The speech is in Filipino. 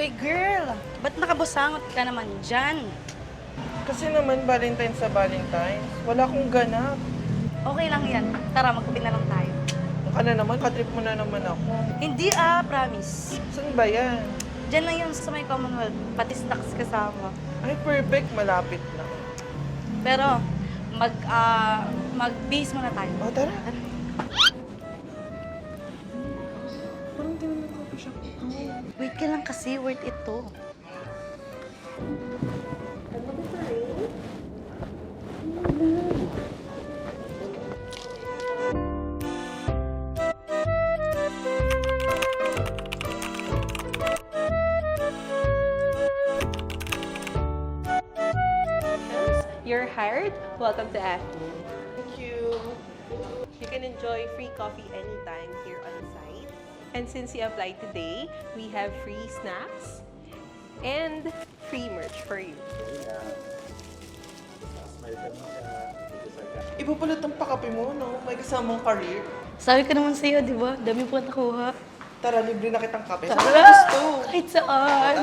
Uy, girl! Ba't nakabusangot ka naman dyan? Kasi naman Valentine's sa Valentine's. Wala akong ganap. Okay lang yan. Tara, magkape na lang tayo. Ka na naman, katrip mo na naman ako. Hindi promise. Saan ba yan? Diyan lang yun sa may Commonwealth. Pati stocks kasama. Ay, perfect. Malapit na. Pero, mag-base muna tayo. O, tara. Parang di naman coffee shop ito. Wait ka lang kasi, worth it to. You're hired. Welcome to Acme. Thank you. You can enjoy free coffee anytime here on site. And since you applied today, we have free snacks and free merch for you. Ipupulot ang pakape mo, no? May kasamang career. Sabi ko naman sa'yo, di ba? Dami po nakuha. Tara, libre na kitang kape. Tara! Saan ka gusto? Kahit saan.